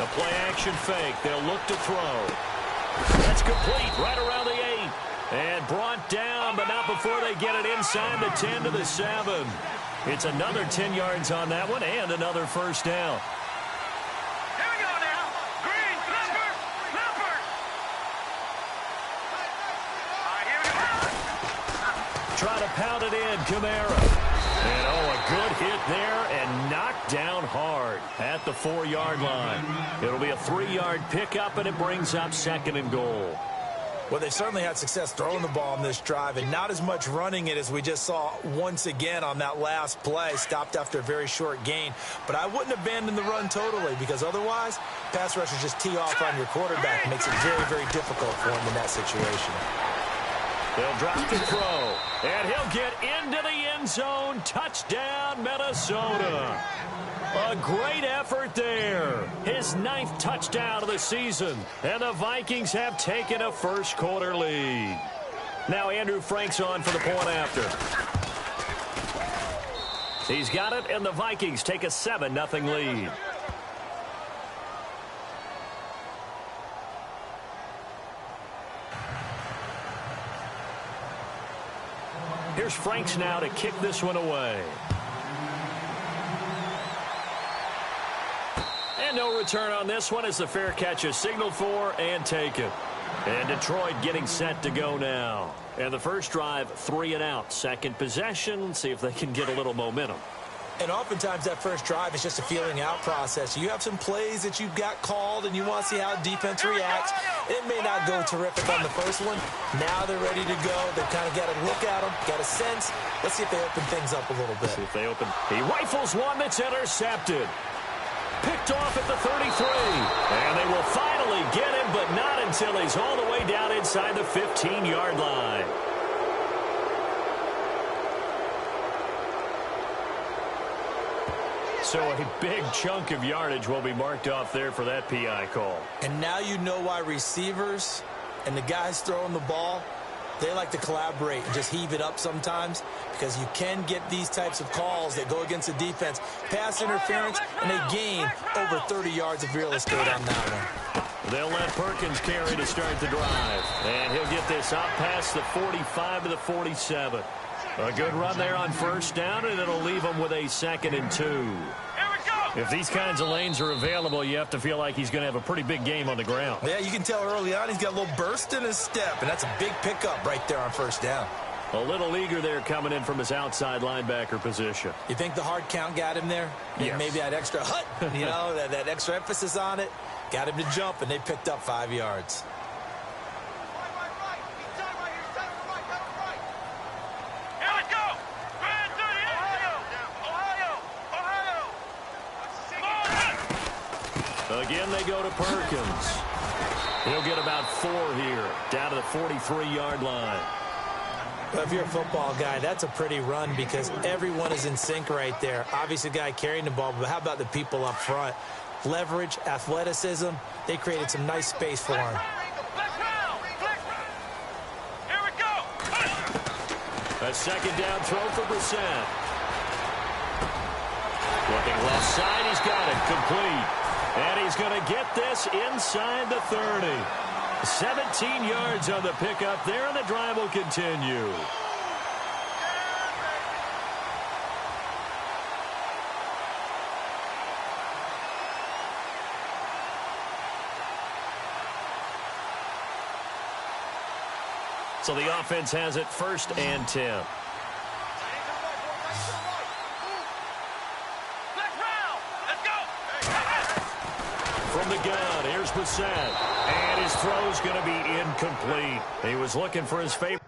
A play-action fake. They'll look to throw. That's complete right around the 8. And brought down, but not before they get it inside the 10 to the 7. It's another 10 yards on that one and another first down. Here we go now. Green, Leopard. All right, here we go. Try to pound it in, Kamara. And, a good hit there and knocked down hard at the 4-yard line. It'll be a 3-yard pickup, and it brings up 2nd and goal. Well, they certainly had success throwing the ball on this drive and not as much running it as we just saw once again on that last play. Stopped after a very short gain. But I wouldn't abandon the run totally because otherwise, pass rushers just tee off on your quarterback. It makes it very, very difficult for him in that situation. They'll drop the throw, and he'll get into the end zone. Touchdown, Minnesota. A great effort there. His 9th touchdown of the season, and the Vikings have taken a first-quarter lead. Now Andrew Frank's on for the point after. He's got it, and the Vikings take a 7-0 lead. Here's Franks now to kick this one away. And no return on this one as the fair catch is signaled for and taken. And Detroit getting set to go now. And the first drive, 3 and out. Second possession, see if they can get a little momentum. And oftentimes that first drive is just a feeling out process. You have some plays that you've got called and you want to see how defense reacts. It may not go terrific on the first one. Now they're ready to go. They've kind of got to look at them, got a sense. Let's see if they open things up a little bit. See if they open. He rifles one that's intercepted. Picked off at the 33. And they will finally get him, but not until he's all the way down inside the 15-yard line. So a big chunk of yardage will be marked off there for that PI call. And now you know why receivers and the guys throwing the ball, they like to collaborate and just heave it up sometimes because you can get these types of calls that go against the defense. Pass interference, and they gain over 30 yards of real estate on that one. They'll let Perkins carry to start the drive. And he'll get this out past the 45 to the 47. A good run there on first down, and it'll leave him with a 2nd and 2. If these kinds of lanes are available, you have to feel like he's going to have a pretty big game on the ground. Yeah, you can tell early on he's got a little burst in his step, and that's a big pickup right there on first down. A little eager there coming in from his outside linebacker position. You think the hard count got him there? Yes. Maybe that extra hut, that extra emphasis on it, got him to jump, and they picked up 5 yards. Again, they go to Perkins. He'll get about 4 here, down to the 43-yard line. Well, if you're a football guy, that's a pretty run because everyone is in sync right there. Obviously, the guy carrying the ball, but how about the people up front? Leverage, athleticism, they created some nice space for him. A second down throw for Brissett. Looking left side, he's got it, complete. And he's going to get this inside the 30. 17 yards on the pickup there, and the drive will continue. So the offense has it 1st and 10. From the gun, here's Brissett. And his throw's going to be incomplete. He was looking for his favorite.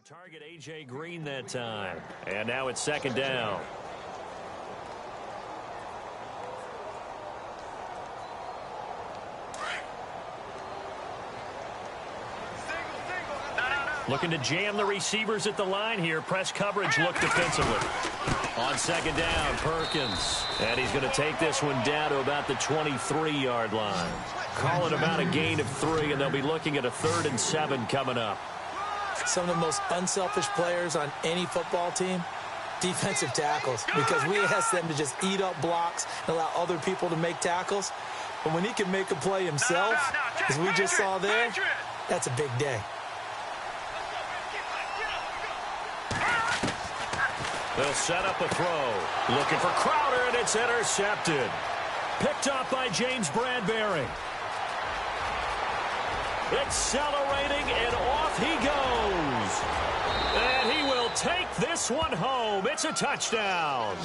Target A.J. Green that time. And now it's second down. Looking to jam the receivers at the line here. Press coverage look defensively. On second down, Perkins. And he's going to take this one down to about the 23-yard line. Calling about a gain of 3, and they'll be looking at a 3rd and 7 coming up. Some of the most unselfish players on any football team, defensive tackles, because we ask them to just eat up blocks and allow other people to make tackles. But when he can make a play himself, as we just saw there, that's a big day. They'll set up a throw. Looking for Crowder, and it's intercepted. Picked up by James Bradbury. Accelerating, and off he goes. And he will take this one home. It's a touchdown.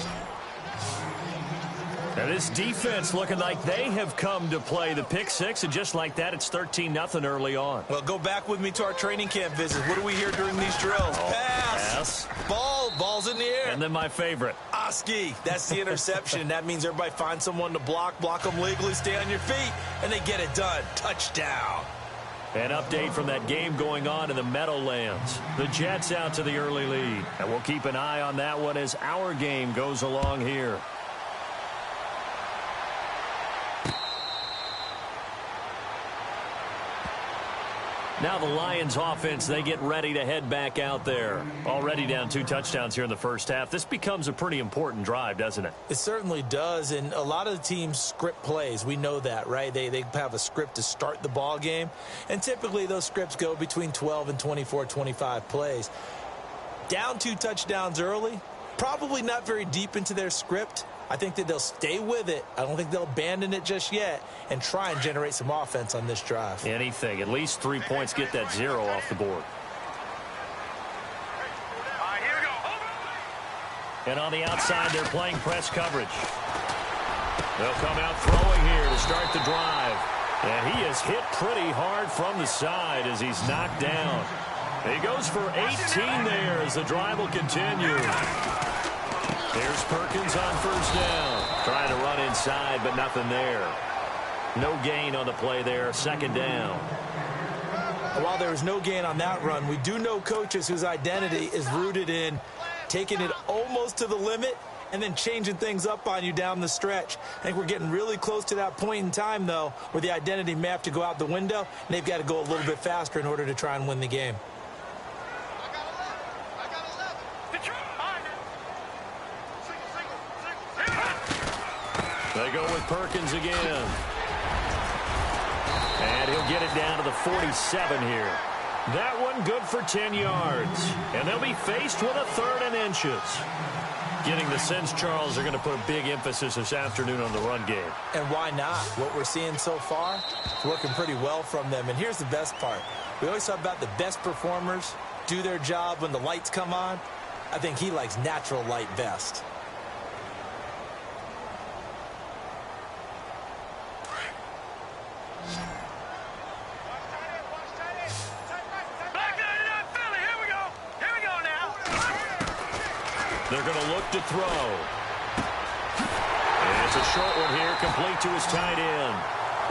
And this defense looking like they have come to play. The pick six, and just like that, it's 13-0 early on. Well, go back with me to our training camp visit. What do we hear during these drills? Pass. Ball's in the air. And then my favorite. Oski. That's the interception. That means everybody finds someone to block them legally, stay on your feet, and they get it done. Touchdown. An update from that game going on in the Meadowlands. The Jets out to the early lead. And we'll keep an eye on that one as our game goes along here. Now the Lions offense, they get ready to head back out there. Already down 2 touchdowns here in the first half. This becomes a pretty important drive, doesn't it? It certainly does, and a lot of the teams script plays. We know that, right? They have a script to start the ball game, and typically those scripts go between 12 and 24, 25 plays. Down 2 touchdowns early, probably not very deep into their script. I think that they'll stay with it. I don't think they'll abandon it just yet and try and generate some offense on this drive. Anything. At least 3 points, get that 0 off the board. And on the outside, they're playing press coverage. They'll come out throwing here to start the drive. And he is hit pretty hard from the side as he's knocked down. He goes for 18 there as the drive will continue. Here's Perkins on first down. Trying to run inside, but nothing there. No gain on the play there. Second down. While there was no gain on that run, we do know coaches whose identity is rooted in taking it almost to the limit and then changing things up on you down the stretch. I think we're getting really close to that point in time, though, where the identity may have to go out the window, and they've got to go a little bit faster in order to try and win the game. They go with Perkins again. And he'll get it down to the 47 here. That one good for 10 yards. And they'll be faced with a 3rd and inches. Getting the sense, Charles, are going to put a big emphasis this afternoon on the run game. And why not? What we're seeing so far is working pretty well from them. And here's the best part. We always talk about the best performers do their job when the lights come on. I think he likes natural light best. They're going to look to throw. And it's a short one here, complete to his tight end.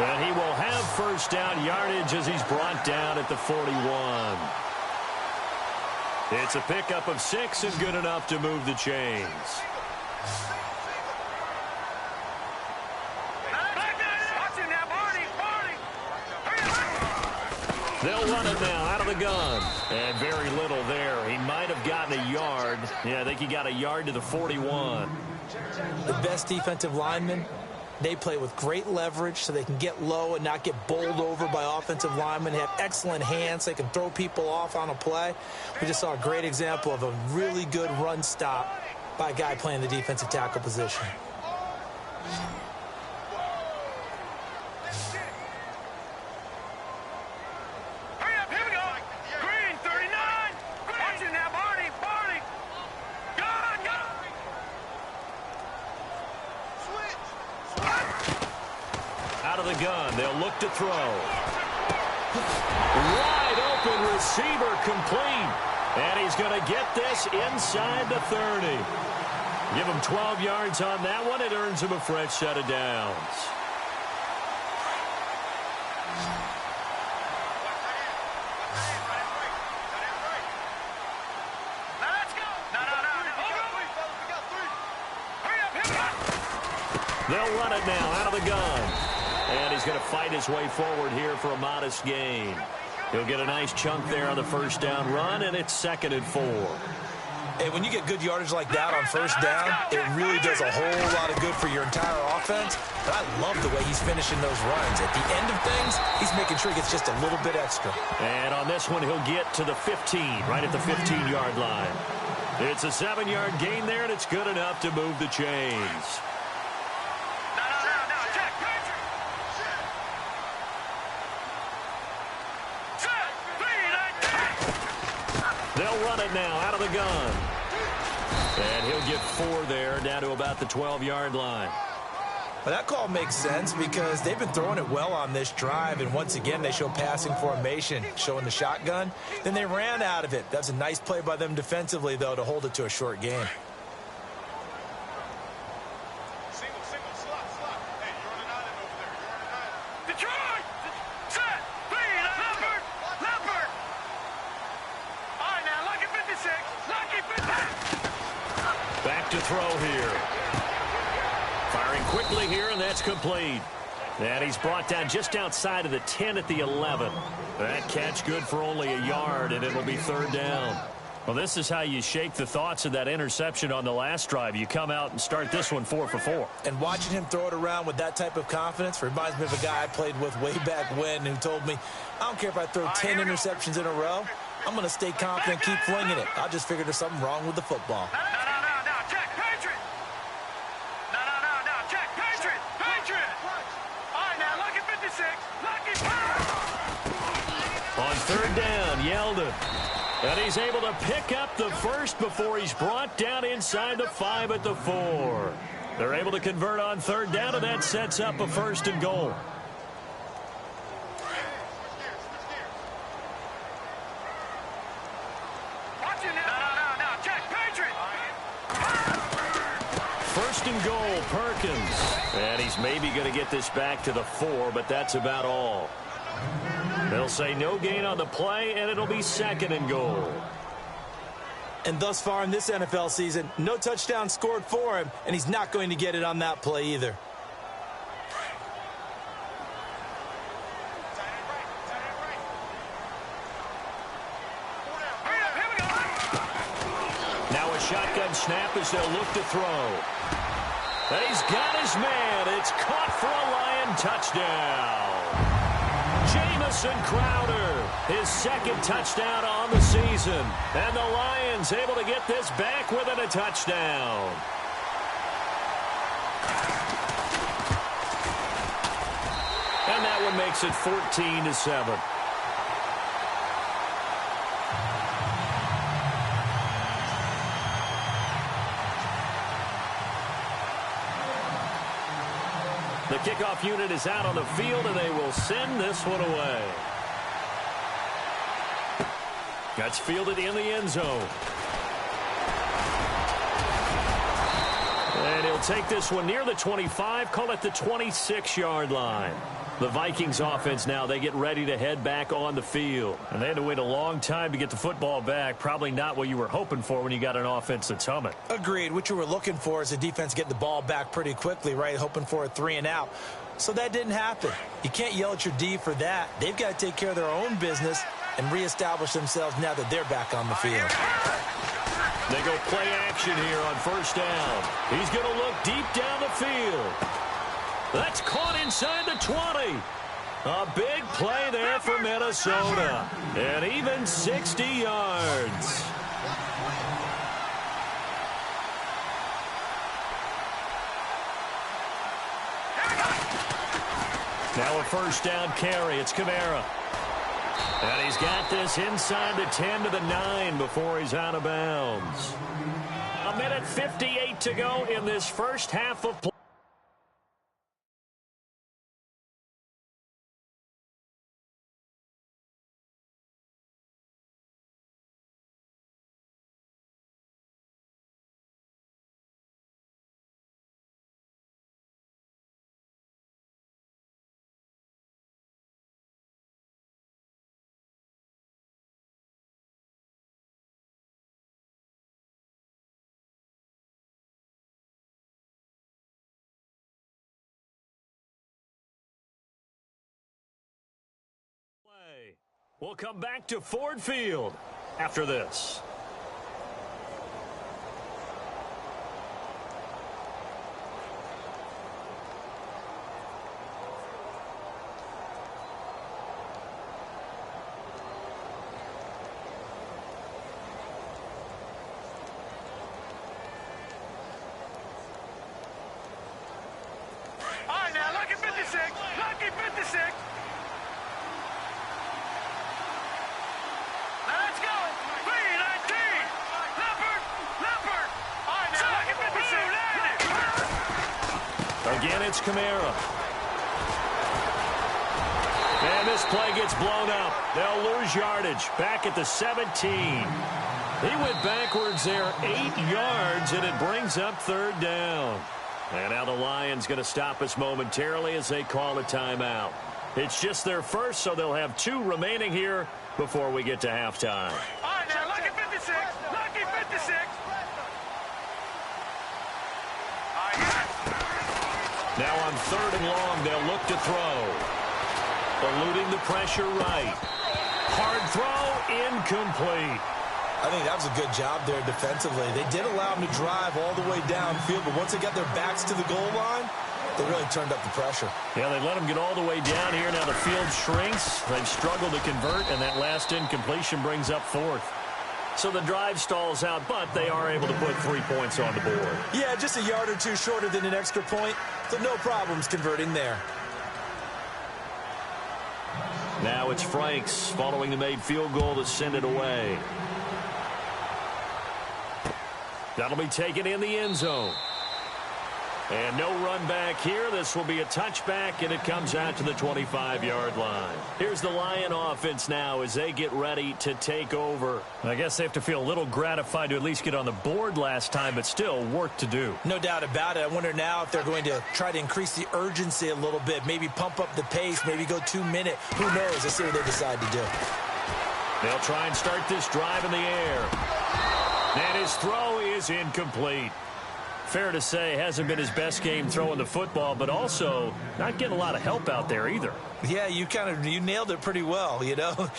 And he will have first down yardage as he's brought down at the 41. It's a pickup of 6 and good enough to move the chains. They'll run it now out of the gun. And very little there. He might have gotten a yard. Yeah, I think he got a yard to the 41. The best defensive linemen, they play with great leverage so they can get low and not get bowled over by offensive linemen. They have excellent hands. They can throw people off on a play. We just saw a great example of a really good run stop by a guy playing the defensive tackle position. Gun. They'll look to throw. Wide open receiver complete. And he's going to get this inside the 30. Give him 12 yards on that one. It earns him a fresh set of downs. They'll run it now out of the gun. And he's going to fight his way forward here for a modest gain. He'll get a nice chunk there on the first down run, and it's 2nd and 4. Hey, when you get good yardage like that on first down, it really does a whole lot of good for your entire offense. But I love the way he's finishing those runs. At the end of things, he's making sure he gets just a little bit extra. And on this one, he'll get to the 15, right at the 15-yard line. It's a 7-yard gain there, and it's good enough to move the chains. They'll run it now out of the gun. And he'll get 4 there, down to about the 12-yard line. Well, that call makes sense because they've been throwing it well on this drive, and once again, they show passing formation, showing the shotgun. Then they ran out of it. That's a nice play by them defensively, though, to hold it to a short gain. Back to throw here. Firing quickly here, and that's complete. And he's brought down just outside of the 10 at the 11. That catch good for only a yard, and it'll be 3rd down. Well, this is how you shake the thoughts of that interception on the last drive. You come out and start this one 4 for 4. And watching him throw it around with that type of confidence reminds me of a guy I played with way back when who told me, I don't care if I throw 10 interceptions in a row. I'm going to stay confident, keep flinging it. I just figured there's something wrong with the football. On 3rd down, Yeldon. And he's able to pick up the first before he's brought down inside the 5 at the 4. They're able to convert on 3rd down, and that sets up a 1st and goal. First and goal, Perkins. And he's maybe going to get this back to the 4, but that's about all. They'll say no gain on the play, and it'll be 2nd and goal. And thus far in this NFL season, no touchdown scored for him, and he's not going to get it on that play either. Now a shotgun snap as they'll look to throw. And he's got his man. It's caught for a Lion touchdown. Jamison Crowder, his 2nd touchdown on the season. And the Lions able to get this back within a touchdown. And that one makes it 14-7. The kickoff unit is out on the field, and they will send this one away. That's fielded in the end zone. And he'll take this one near the 25, call it the 26-yard line. The Vikings offense now, they get ready to head back on the field. And they had to wait a long time to get the football back. Probably not what you were hoping for when you got an offense that's humming. Agreed. What you were looking for is a defense getting the ball back pretty quickly, right? Hoping for a 3 and out. So that didn't happen. You can't yell at your D for that. They've got to take care of their own business and reestablish themselves now that they're back on the field. They go play action here on 1st down. He's going to look deep down the field. That's caught inside the 20. A big play there for Minnesota. And even 60 yards. Now a 1st down carry. It's Kamara. And he's got this inside the 10 to the 9 before he's out of bounds. 1:58 to go in this first half of play. We'll come back to Ford Field after this. All right, now, lucky 56. Lucky 56. Let's go. 319. Leopard. Leopard. All right, now, lucky 56. Again, it's Kamara. And this play gets blown up. They'll lose yardage. Back at the 17. He went backwards there 8 yards, and it brings up third down. And now the Lions going to stop us momentarily as they call a timeout. It's just their first, so they'll have 2 remaining here before we get to halftime. All right, now, lucky 56. Lucky 56. All right, Now on third and long, they'll look to throw. Eluding the pressure right. Hard throw, incomplete. I think that was a good job there defensively. They did allow them to drive all the way downfield, but once they got their backs to the goal line, they really turned up the pressure. Yeah, they let them get all the way down here. Now the field shrinks. They've struggled to convert, and that last incompletion brings up fourth. So the drive stalls out, but they are able to put 3 points on the board. Yeah, just a yard or two shorter than an extra point, so no problems converting there. Now it's Franks following the made field goal to send it away. That'll be taken in the end zone. And no run back here. This will be a touchback, and it comes out to the 25-yard line. Here's the Lion offense now as they get ready to take over. I guess they have to feel a little gratified to at least get on the board last time, but still work to do. No doubt about it. I wonder now if they're going to try to increase the urgency a little bit, maybe pump up the pace, maybe go 2 minute. Who knows? Let's see what they decide to do. They'll try and start this drive in the air. And his throw is incomplete. Fair to say, hasn't been his best game throwing the football, but also not getting a lot of help out there either. Yeah, you nailed it pretty well, you know.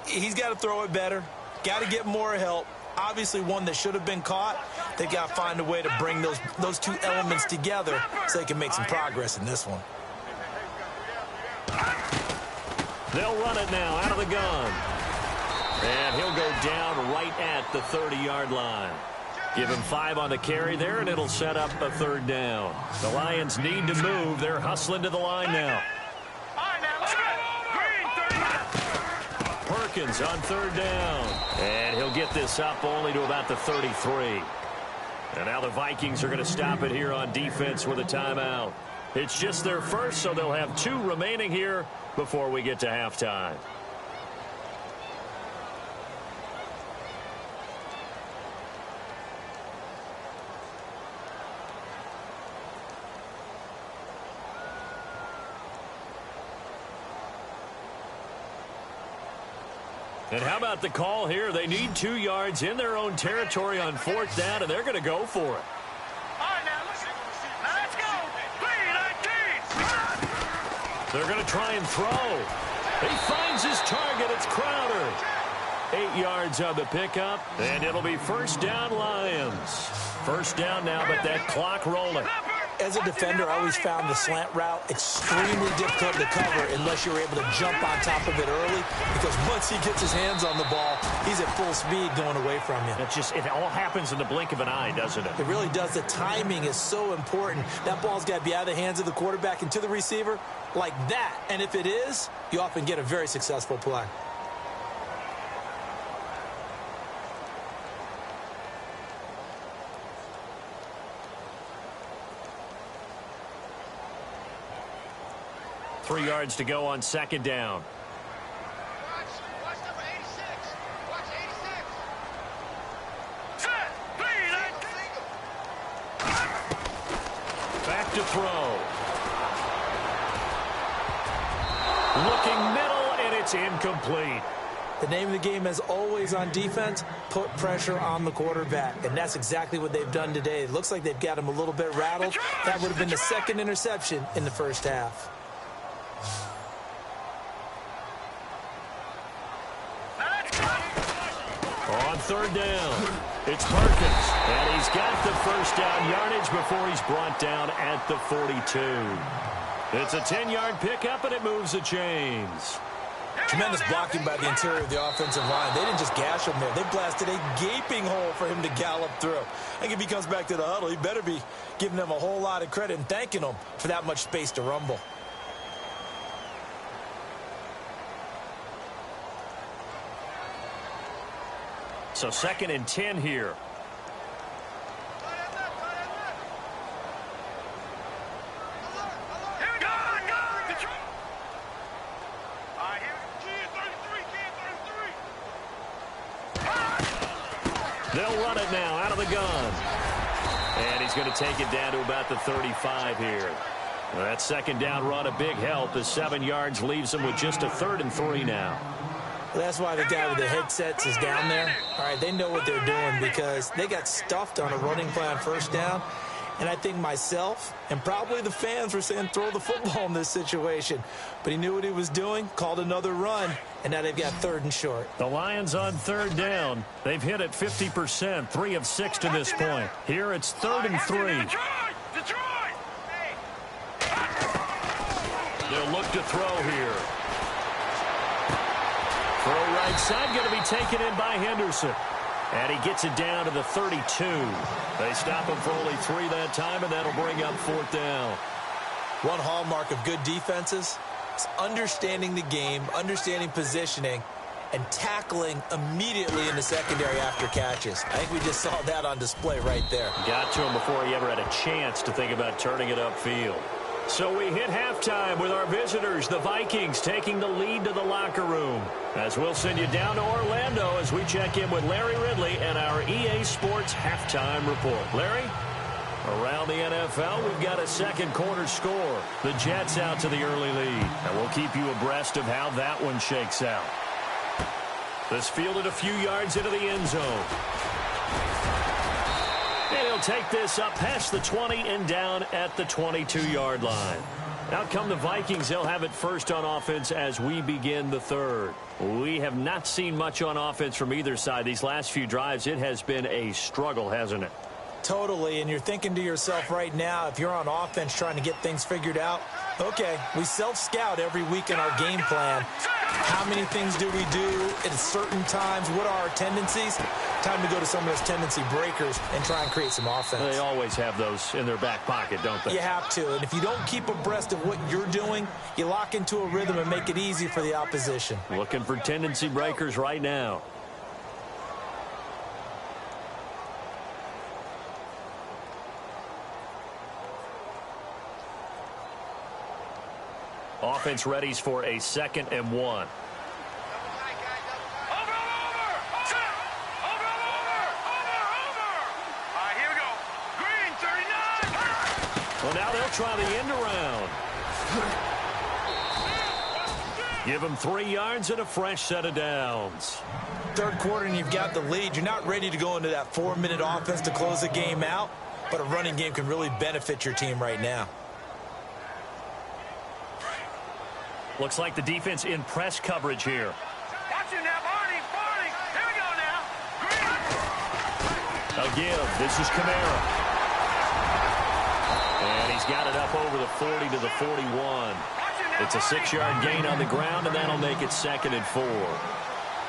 He's got to throw it better, got to get more help. Obviously one that should have been caught. They've got to find a way to bring those 2 elements together so they can make some progress in this one. They'll run it now out of the gun. And he'll go down right at the 30-yard line. Give him 5 on the carry there, and it'll set up a third down. The Lions need to move. They're hustling to the line now. Perkins on third down. And he'll get this up only to about the 33. And now the Vikings are going to stop it here on defense with a timeout. It's just their first, so they'll have 2 remaining here before we get to halftime. And how about the call here? They need 2 yards in their own territory on fourth down, and they're going to go for it. all right, now, let's go. 319. They're going to try and throw. He finds his target. It's Crowder. 8 yards on the pickup, and it'll be first down Lions. First down now, but that clock rolling. As a defender, I always found the slant route extremely difficult to cover unless you were able to jump on top of it early, because once he gets his hands on the ball, he's at full speed going away from you. It all happens in the blink of an eye, doesn't it? It really does. The timing is so important. That ball's got to be out of the hands of the quarterback and to the receiver like that. And if it is, you often get a very successful play. Three yards to go on second down. Watch number 86. Watch 86. Back to throw. Looking middle, and it's incomplete. The name of the game is always on defense, put pressure on the quarterback. And that's exactly what they've done today. It looks like they've got him a little bit rattled. That would have been the second interception in the first half. third down. It's Perkins, and he's got the first down yardage before he's brought down at the 42. It's a 10-yard pickup, and it moves the chains. Tremendous blocking by the interior of the offensive line. They didn't just gash him there. They blasted a gaping hole for him to gallop through. I think if he comes back to the huddle, he better be giving them a whole lot of credit and thanking them for that much space to rumble. So 2nd and 10 here. They'll run it now out of the gun. And he's going to take it down to about the 35 here. Well, that 2nd down run a big help as 7 yards leaves them with just a 3rd and 3 now. Well, that's why the guy with the headsets is down there. All right, they know what they're doing because they got stuffed on a running play on 1st down. And I think myself and probably the fans were saying throw the football in this situation. But he knew what he was doing, called another run, and now they've got 3rd and short. The Lions on 3rd down. They've hit it 50%, 3 of 6 to this point. Here it's 3rd and 3. They'll look to throw here. Throw right side, going to be taken in by Henderson. And he gets it down to the 32. They stop him for only 3 that time, and that'll bring up 4th down. One hallmark of good defenses is understanding the game, understanding positioning, and tackling immediately in the secondary after catches. I think we just saw that on display right there. Got to him before he ever had a chance to think about turning it upfield. So we hit halftime with our visitors, the Vikings, taking the lead to the locker room. As we'll send you down to Orlando as we check in with Larry Ridley and our EA Sports halftime report. Larry, around the NFL, we've got a 2nd quarter score. The Jets out to the early lead. And we'll keep you abreast of how that one shakes out. This fielded a few yards into the end zone. And he'll take this up past the 20 and down at the 22-yard line. Out come the Vikings. They'll have it first on offense as we begin the 3rd. We have not seen much on offense from either side. These last few drives, it has been a struggle, hasn't it? Totally, and you're thinking to yourself right now, if you're on offense trying to get things figured out, okay, we self-scout every week in our game plan. How many things do we do at certain times? What are our tendencies? Time to go to some of those tendency breakers and try and create some offense. They always have those in their back pocket, don't they? You have to, and if you don't keep abreast of what you're doing, you lock into a rhythm and make it easy for the opposition. Looking for tendency breakers right now. Offense readies for a 2nd and 1. Well, now they'll try the end around. Give them 3 yards and a fresh set of downs. 3rd quarter and you've got the lead. You're not ready to go into that 4-minute offense to close the game out, but a running game can really benefit your team right now. Looks like the defense in press coverage here. Watch him now, Barney. Here we go now. A give. This is Kamara. And he's got it up over the 40 to the 41. It's a 6-yard gain on the ground, and that'll make it 2nd and 4.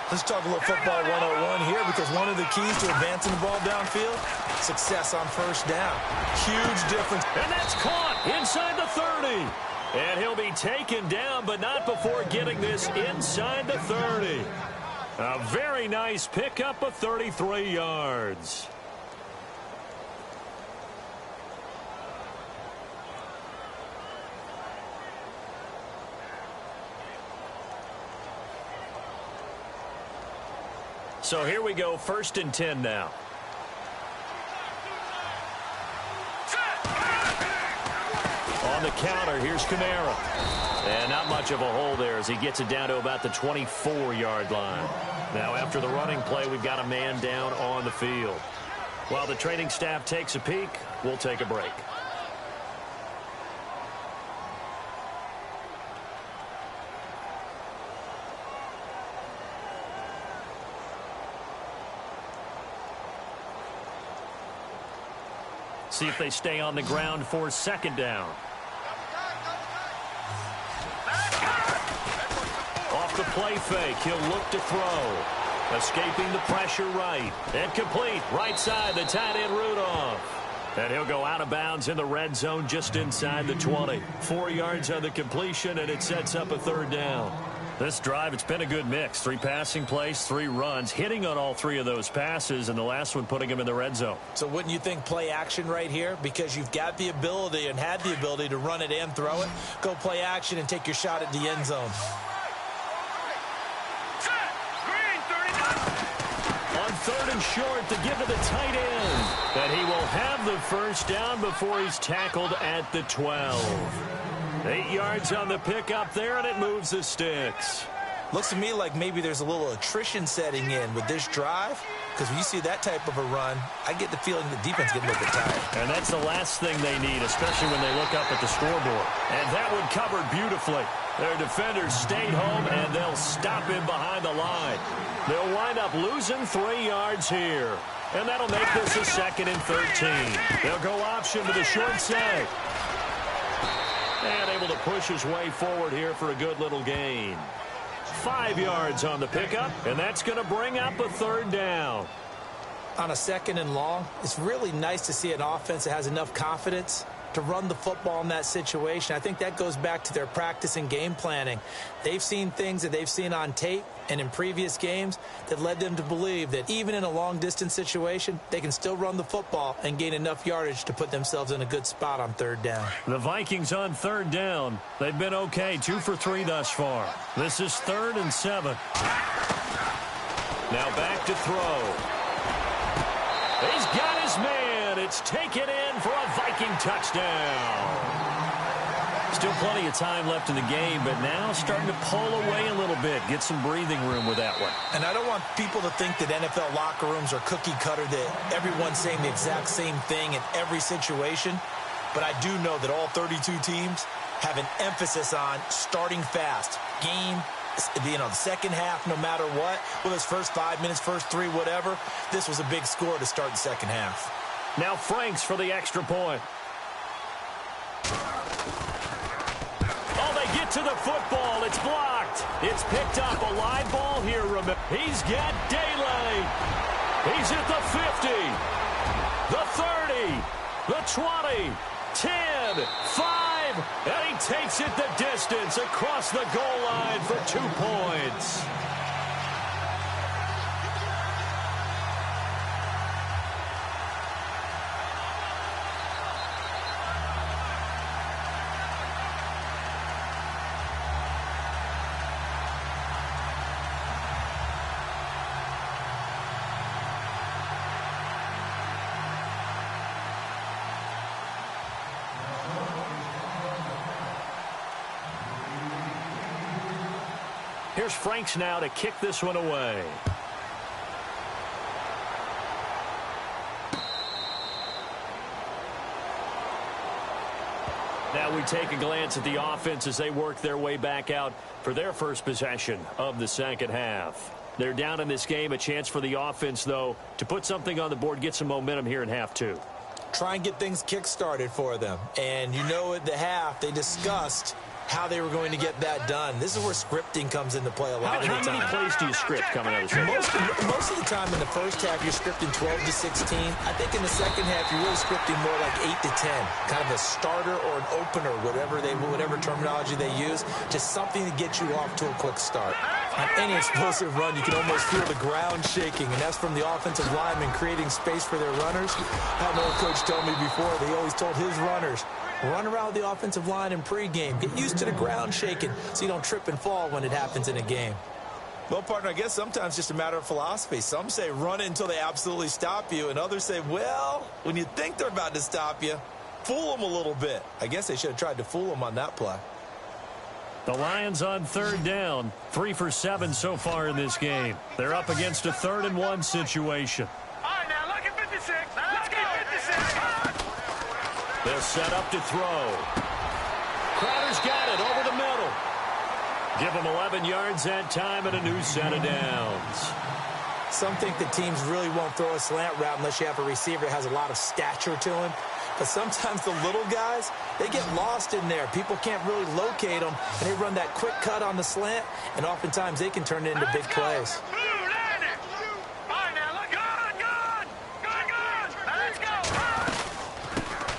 Let's talk a little football 101 here, because one of the keys to advancing the ball downfield, success on 1st down. Huge difference. And that's caught inside the 30. And he'll be taken down, but not before getting this inside the 30. A very nice pickup of 33 yards. So here we go, 1st and 10 now. On the counter, here's Kamara. And not much of a hole there as he gets it down to about the 24-yard line. Now, after the running play, we've got a man down on the field. While the training staff takes a peek, we'll take a break. see if they stay on the ground for second down. Off the play fake, he'll look to throw. Escaping the pressure right. And complete. Right side, the tight end Rudolph. And he'll go out of bounds in the red zone just inside the 20. 4 yards on the completion, and it sets up a third down. This drive, it's been a good mix. 3 passing plays, 3 runs, hitting on all 3 of those passes, and the last one putting him in the red zone. So wouldn't you think play action right here? Because you've got the ability and had the ability to run it and throw it. Go play action and take your shot at the end zone. Third and short to give to the tight end. And he will have the first down before he's tackled at the 12. 8 yards on the pickup there, and it moves the sticks. Looks to me like maybe there's a little attrition setting in with this drive. Because when you see that type of a run, I get the feeling the defense getting a little bit tired. And that's the last thing they need, especially when they look up at the scoreboard. And that one covered beautifully. Their defenders stayed home, and they'll stop him behind the line. They'll wind up losing 3 yards here. And that'll make this a 2nd and 13. They'll go option to the short side. And able to push his way forward here for a good little gain. 5 yards on the pickup, and that's going to bring up a third down. On a 2nd and long, it's really nice to see an offense that has enough confidence to run the football in that situation. I think that goes back to their practice and game planning. They've seen things that they've seen on tape and in previous games that led them to believe that even in a long-distance situation, they can still run the football and gain enough yardage to put themselves in a good spot on third down. The Vikings on third down. They've been okay, 2 for 3 thus far. This is 3rd and 7. Now back to throw. He's got his man. It's taken in for a Viking touchdown. Still plenty of time left in the game, but now starting to pull away a little bit. Get some breathing room with that one. And I don't want people to think that NFL locker rooms are cookie cutter, that everyone's saying the exact same thing in every situation. But I do know that all 32 teams have an emphasis on starting fast. Game, the second half, no matter what. Well, his first 5 minutes, first 3, whatever. This was a big score to start the second half. Now Franks for the extra point. Oh, they get to the football. It's blocked. It's picked up. A live ball here. He's got daylight. He's at the 50, the 30, the 20, 10, 5, and he takes it the distance across the goal line for 2 points. Here's Franks now to kick this one away. Now we take a glance at the offense as they work their way back out for their first possession of the second half. They're down in this game. A chance for the offense, though, to put something on the board, get some momentum here in half 2. Try and get things kick-started for them. And you know at the half, they discussed how they were going to get that done. This is where scripting comes into play a lot of the time. How many plays do you script coming out of the second? Most of the time in the first half, you're scripting 12 to 16. I think in the second half, you're really scripting more like 8 to 10. Kind of a starter or an opener, whatever terminology they use. Just something to get you off to a quick start. On any explosive run, you can almost feel the ground shaking, and that's from the offensive linemen creating space for their runners. I had an old coach tell me before, they always told his runners, run around the offensive line in pregame. Get used to the ground shaking so you don't trip and fall when it happens in a game. Well, partner, I guess sometimes it's just a matter of philosophy. Some say run it until they absolutely stop you, and others say, well, when you think they're about to stop you, fool them a little bit. I guess they should have tried to fool them on that play. The Lions on third down, 3 for 7 so far in this game. They're up against a 3rd and 1 situation. All right, now look at 56. Let's go, 56. They'll set up to throw. Crowder's got it over the middle. Give him 11 yards that time and a new set of downs. Some think that teams really won't throw a slant route unless you have a receiver that has a lot of stature to him. But sometimes the little guys, they get lost in there. People can't really locate them, and they run that quick cut on the slant, and oftentimes they can turn it into big plays.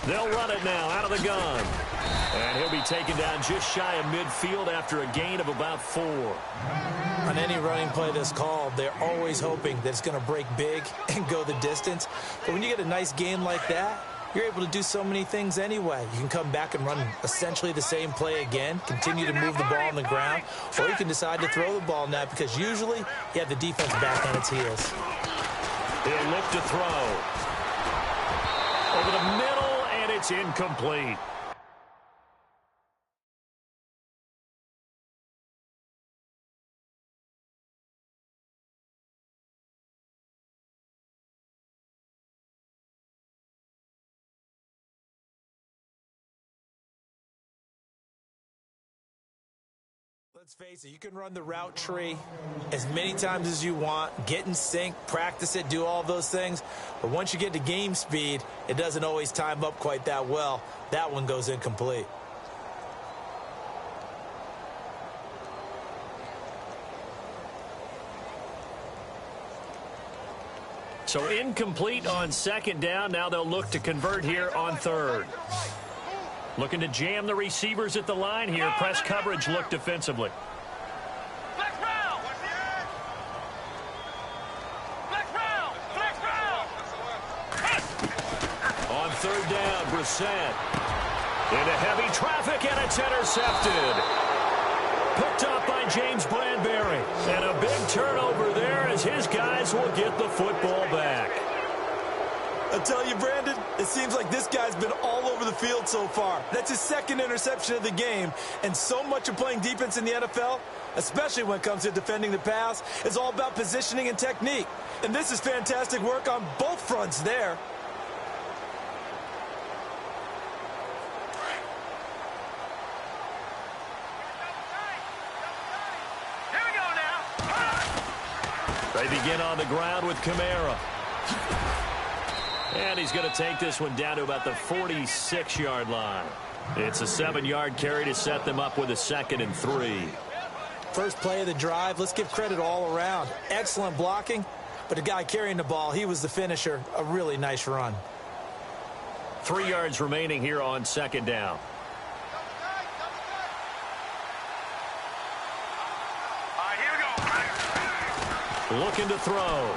They'll run it now out of the gun. And he'll be taken down just shy of midfield after a gain of about 4. On any running play that's called, they're always hoping that it's going to break big and go the distance. But when you get a nice gain like that, you're able to do so many things anyway. You can come back and run essentially the same play again, continue to move the ball on the ground, or you can decide to throw the ball now because usually you have the defense back on its heels. He'll look to throw. Over the middle, and it's incomplete. Let's face it, you can run the route tree as many times as you want, get in sync, practice it, do all those things. But once you get to game speed, it doesn't always time up quite that well. That one goes incomplete. So incomplete on second down. Now they'll look to convert here on third. Looking to jam the receivers at the line here. Press coverage look defensively. On third down, Brissett. Into heavy traffic, and it's intercepted. Picked up by James Bradbury. And a big turnover there as his guys will get the football back. I tell you, Brandon, it seems like this guy's been all over the field so far. That's his second interception of the game, and so much of playing defense in the NFL, especially when it comes to defending the pass, is all about positioning and technique. And this is fantastic work on both fronts there. Here we go now. They begin on the ground with Kamara. And he's going to take this one down to about the 46-yard line. It's a 7-yard carry to set them up with a 2nd and 3. First play of the drive, let's give credit all around. Excellent blocking, but the guy carrying the ball, he was the finisher. A really nice run. 3 yards remaining here on second down. All right, here we go. Looking to throw.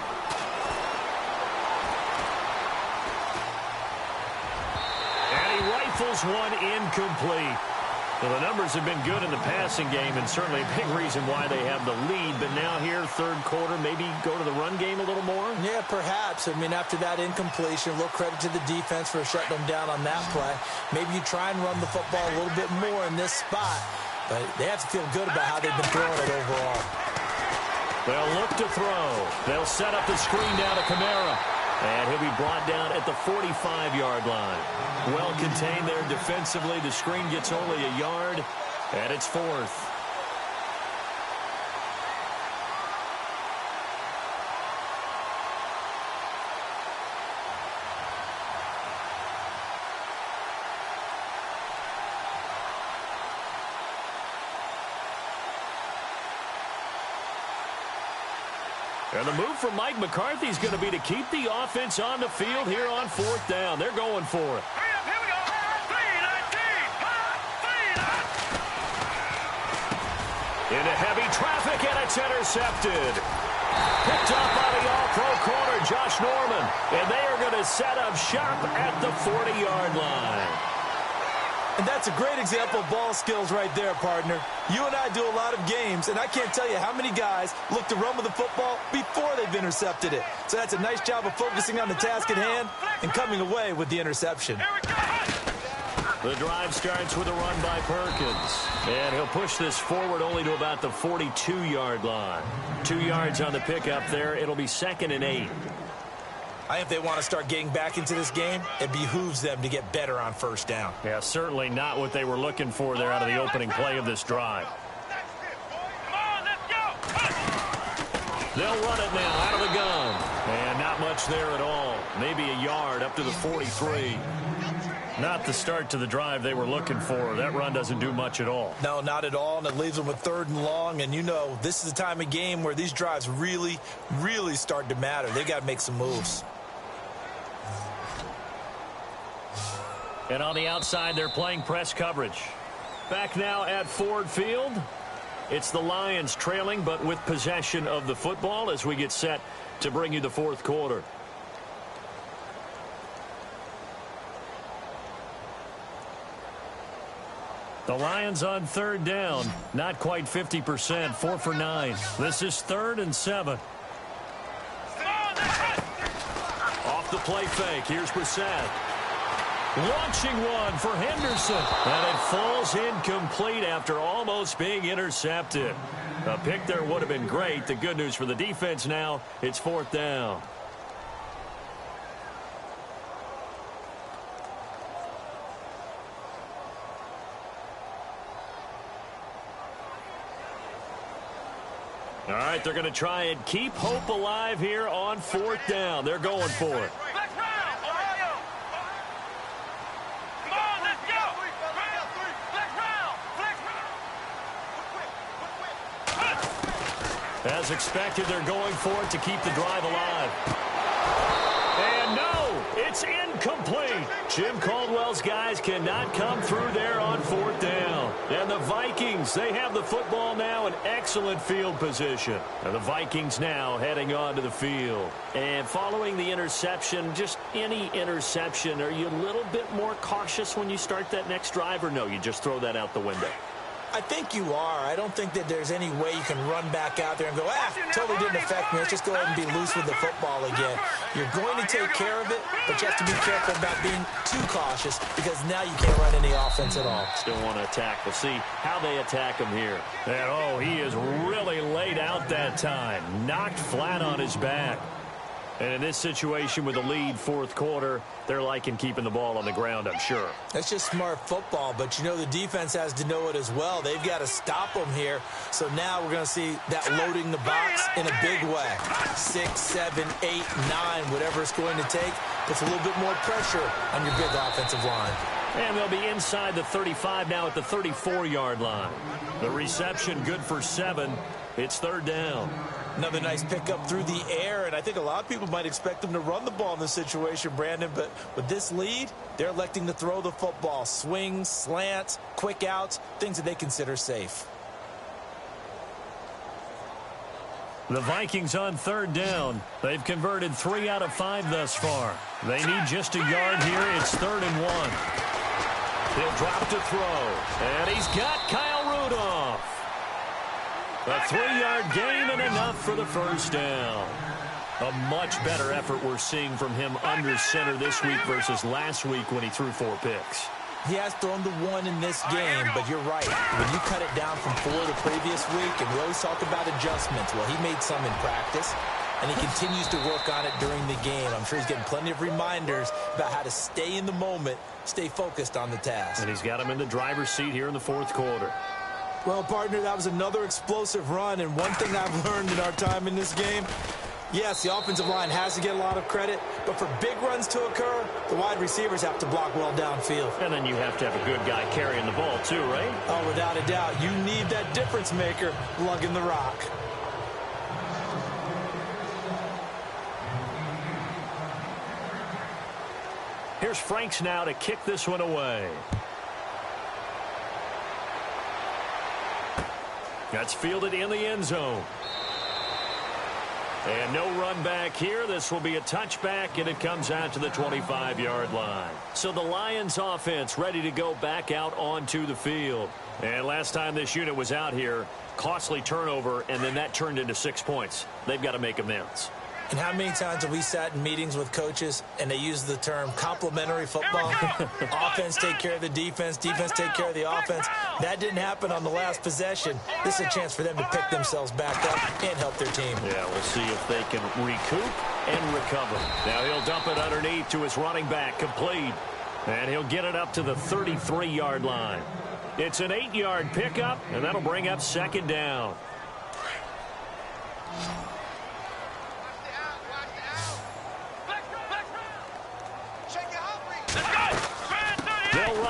Rifles one incomplete. Well, the numbers have been good in the passing game and certainly a big reason why they have the lead. But now here, third quarter, maybe go to the run game a little more? Yeah, perhaps. I mean, after that incompletion, a little credit to the defense for shutting them down on that play. Maybe you try and run the football a little bit more in this spot. But they have to feel good about how they've been throwing it overall. They'll look to throw. They'll set up the screen down to Kamara. And he'll be brought down at the 45-yard line. Well contained there defensively. The screen gets only a yard, and it's 4th. And the move from Mike McCarthy is going to be to keep the offense on the field here on 4th down. They're going for it. Hurry up, here we go. 3-19. Into heavy traffic, and it's intercepted. Picked up by the all-pro corner, Josh Norman. And they are going to set up shop at the 40-yard line. And that's a great example of ball skills right there, partner. You and I do a lot of games, and I can't tell you how many guys look to run with the football before they've intercepted it. So that's a nice job of focusing on the task at hand and coming away with the interception. The drive starts with a run by Perkins. And he'll push this forward only to about the 42-yard line. 2 yards on the pickup there. It'll be 2nd and 8. I think if they want to start getting back into this game, it behooves them to get better on first down. Yeah, certainly not what they were looking for there out of the opening play of this drive. Come on, let's go. They'll run it now out of the gun. much there at all. Maybe a yard up to the 43. Not the start to the drive they were looking for. That run doesn't do much at all. No, not at all, and it leaves them with 3rd and long. And, you know, this is the time of game where these drives really, really start to matter. They got to make some moves. And on the outside, they're playing press coverage. Back now at Ford Field. It's the Lions trailing, but with possession of the football as we get set to bring you the 4th quarter. The Lions on 3rd down. Not quite 50%. 4 for 9. This is 3rd and 7. Off the play fake. Here's Brissett. Launching one for Henderson. And it falls incomplete after almost being intercepted. A pick there would have been great. The good news for the defense now, it's 4th down. All right, they're going to try and keep hope alive here on 4th down. They're going for it. As expected, they're going for it to keep the drive alive. And no, it's incomplete. Jim Caldwell's guys cannot come through there on 4th down. And the Vikings, they have the football now in excellent field position. And the Vikings now heading onto the field. And following the interception, just any interception, are you a little bit more cautious when you start that next drive, or no, you just throw that out the window? I think you are. I don't think that there's any way you can run back out there and go, totally didn't affect me. Let's just go ahead and be loose with the football again. You're going to take care of it, but you have to be careful about being too cautious because now you can't run any offense at all. Still want to attack. We'll see how they attack him here. And, oh, he is really laid out that time. Knocked flat on his back. And in this situation with the lead 4th quarter, they're liking keeping the ball on the ground, I'm sure. That's just smart football, but you know the defense has to know it as well. They've got to stop them here. So now we're going to see that loading the box in a big way. 6, 7, 8, 9, whatever it's going to take, puts a little bit more pressure on your big offensive line. And they'll be inside the 35 now at the 34-yard line. The reception good for 7. It's 3rd down. Another nice pickup through the air, and I think a lot of people might expect them to run the ball in this situation, Brandon, but with this lead, they're electing to throw the football. Swings, slants, quick outs, things that they consider safe. The Vikings on 3rd down. They've converted 3 out of 5 thus far. They need just a yard here. It's 3rd and 1. He'll drop to throw, and he's got Kyle Rudolph. A 3-yard gain and enough for the 1st down. A much better effort we're seeing from him under center this week versus last week when he threw 4 picks. He has thrown the 1 in this game, but you're right. When you cut it down from 4 the previous week, and we always talk about adjustments, well, he made some in practice, and he continues to work on it during the game. I'm sure he's getting plenty of reminders about how to stay in the moment, stay focused on the task. And he's got him in the driver's seat here in the 4th quarter. Well, partner, that was another explosive run, and one thing I've learned in our time in this game, yes, the offensive line has to get a lot of credit, but for big runs to occur, the wide receivers have to block well downfield. And then you have to have a good guy carrying the ball too, right? Oh, without a doubt. You need that difference maker lugging the rock. Here's Franks now to kick this one away. That's fielded in the end zone. And no run back here. This will be a touchback, and it comes out to the 25-yard line. So the Lions offense ready to go back out onto the field. And last time this unit was out here, costly turnover, and then that turned into 6 points. They've got to make amends. And how many times have we sat in meetings with coaches and they use the term complementary football? Offense take care of the defense, defense take care of the offense. That didn't happen on the last possession. This is a chance for them to pick themselves back up and help their team. Yeah, we'll see if they can recoup and recover. Now he'll dump it underneath to his running back, complete. And he'll get it up to the 33-yard line. It's an 8-yard pickup, and that'll bring up 2nd down.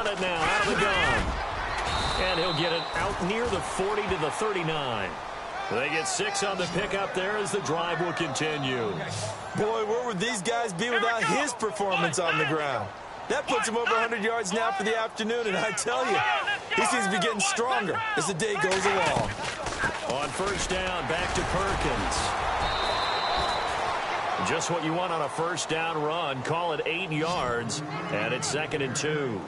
run it now out of the gun. And he'll get it out near the 40 to the 39. They get 6 on the pickup there as the drive will continue. Boy, where would these guys be without his performance on the ground? That puts him over 100 yards now for the afternoon, and I tell you, he seems to be getting stronger as the day goes along. On first down, back to Perkins. Just what you want on a first down run. Call it 8 yards, and it's 2nd and 2.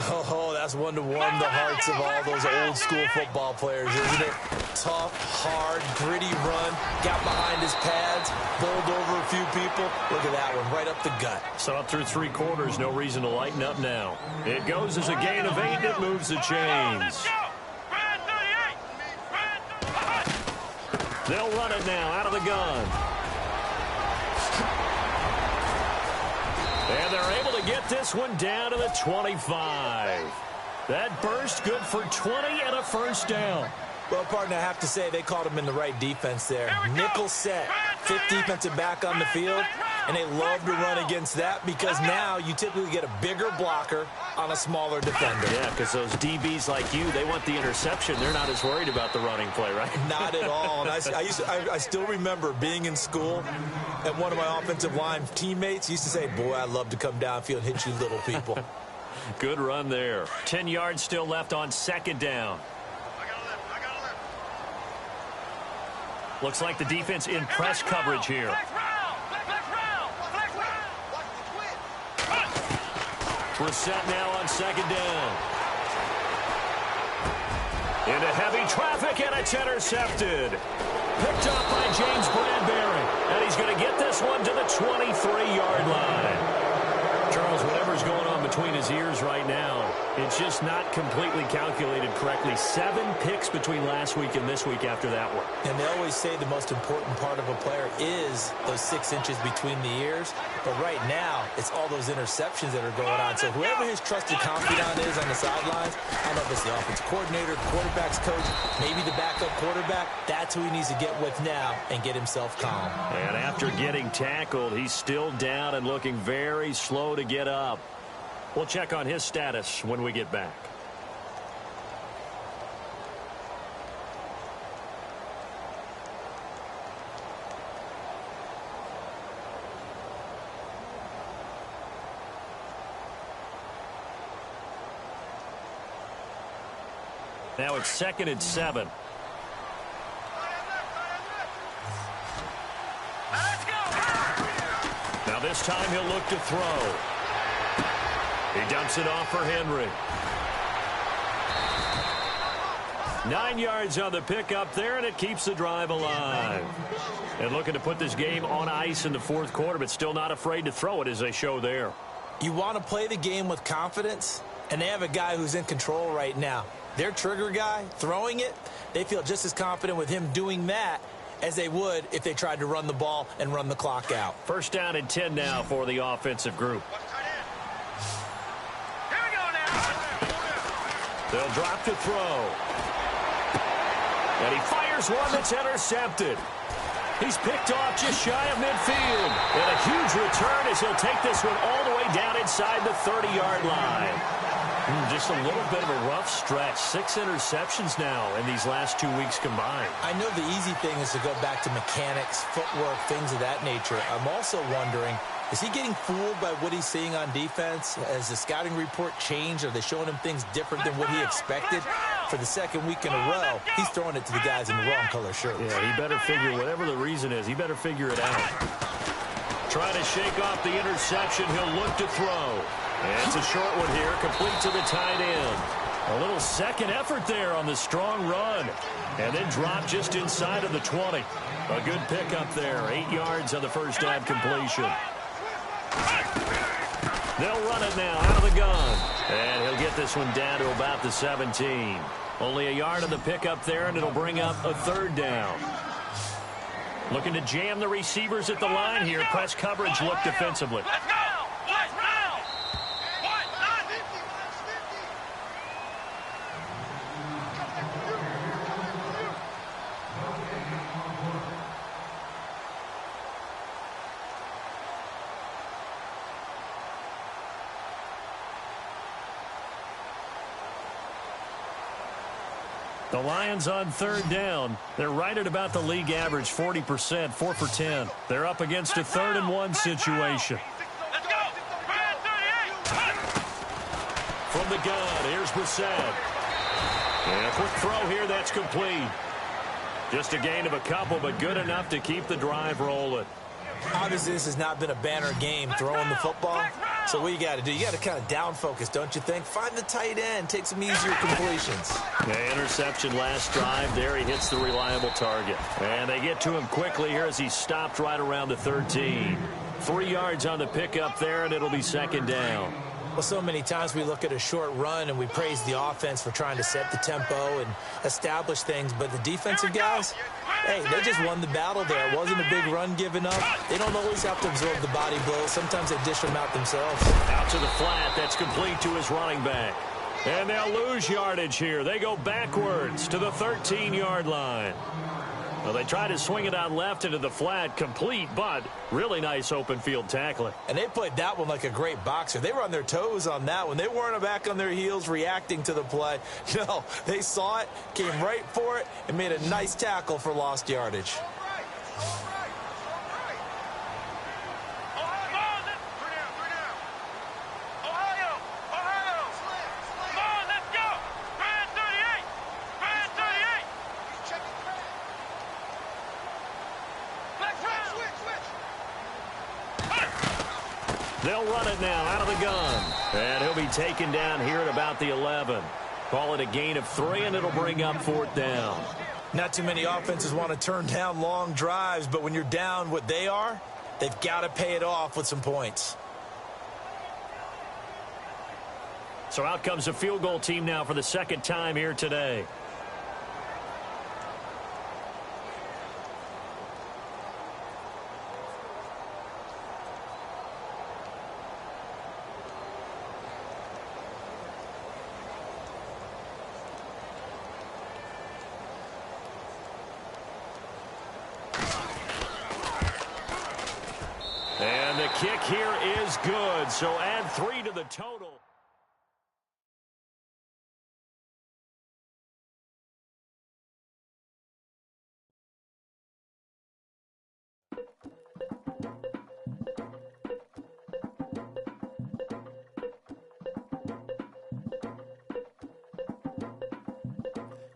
Oh, that's one to warm the hearts of all those old school football players, isn't it? Tough, hard, gritty run, got behind his pads, bowled over a few people. Look at that one, right up the gut. So up through 3 quarters, no reason to lighten up now. It goes as a gain of 8, and it moves the chains. They'll run it now out of the gun. And they're able to get this one down to the 25. That burst good for 20 and a first down. Well, partner, I have to say they called him in the right defense there. Nickel set, 5th defensive back on the field, and they love to run against that because now you typically get a bigger blocker on a smaller defender. Yeah, because those DBs like you, they want the interception. They're not as worried about the running play, right? Not at all. And I still remember being in school, and one of my offensive line teammates used to say, boy, I'd love to come downfield and hit you little people. Good run there. 10 yards still left on 2nd down. Looks like the defense in press coverage here. We're set now on 2nd down. Into heavy traffic, and it's intercepted. Picked up by James Bradbury. And he's going to get this one to the 23-yard line. Charles, whatever's going on between his ears right now, it's just not completely calculated correctly. 7 picks between last week and this week after that one. And they always say the most important part of a player is those 6 inches between the ears. But right now, it's all those interceptions that are going on. So whoever his trusted confidant is on the sidelines, I don't know if it's the offensive coordinator, quarterback's coach, maybe the backup quarterback, that's who he needs to get with now and get himself calm. And after getting tackled, he's still down and looking very slow to get up. We'll check on his status when we get back. Now it's 2nd and 7. Now this time he'll look to throw. He dumps it off for Henry. 9 yards on the pickup there, and it keeps the drive alive. And looking to put this game on ice in the 4th quarter, but still not afraid to throw it as they show there. You want to play the game with confidence, and they have a guy who's in control right now. Their trigger guy, throwing it, they feel just as confident with him doing that as they would if they tried to run the ball and run the clock out. 1st down and 10 now for the offensive group. They'll drop to throw. And he fires one that's intercepted. He's picked off just shy of midfield. And a huge return as he'll take this one all the way down inside the 30-yard line. Just a little bit of a rough stretch. 6 interceptions now in these last 2 weeks combined. I know the easy thing is to go back to mechanics, footwork, things of that nature. I'm also wondering, is he getting fooled by what he's seeing on defense? Has the scouting report changed? Are they showing him things different than what he expected? For the 2nd week in a row, he's throwing it to the guys in the wrong color shirts. Yeah, he better figure, whatever the reason is, he better figure it out. Trying to shake off the interception, he'll look to throw. And it's a short one here, complete to the tight end. A little second effort there on the strong run. And then drop just inside of the 20. A good pickup there, 8 yards on the first down completion. They'll run it now out of the gun. And he'll get this one down to about the 17. Only a yard on the pickup there, and it'll bring up a 3rd down. Looking to jam the receivers at the line here. Press coverage look defensively. The Lions on third down. They're right at about the league average, 40%, 4 for 10. They're up against a 3rd and 1 situation. Let's go. Brad 38. From the gun, here's Brissett. And a quick throw here, that's complete. Just a gain of a couple, but good enough to keep the drive rolling. Obviously, this has not been a banner game throwing the football. So what you got to do, you got to kind of down focus, don't you think? Find the tight end, take some easier completions. Yeah, interception last drive. There he hits the reliable target. And they get to him quickly here as he stopped right around the 13. 3 yards on the pickup there, and it'll be 2nd down. Well, so many times we look at a short run and we praise the offense for trying to set the tempo and establish things, but the defensive guys, hey, they just won the battle there. It wasn't a big run given up. They don't always have to absorb the body blows. Sometimes they dish them out themselves. Out to the flat. That's complete to his running back. And they'll lose yardage here. They go backwards to the 13-yard line. Well, they try to swing it out left into the flat, complete, but really nice open field tackling. And they played that one like a great boxer. They were on their toes on that one. They weren't back on their heels reacting to the play. No, they saw it, came right for it, and made a nice tackle for lost yardage. They'll run it now out of the gun. And he'll be taken down here at about the 11. Call it a gain of 3, and it'll bring up 4th down. Not too many offenses want to turn down long drives, but when you're down what they are, they've got to pay it off with some points. So out comes a field goal team now for the 2nd time here today. And the kick here is good, so add 3 to the total.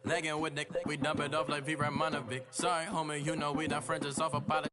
Legging with Nick, we dump it off like V. Ramanovic. Sorry, homie, you know we done friends just off a pilot.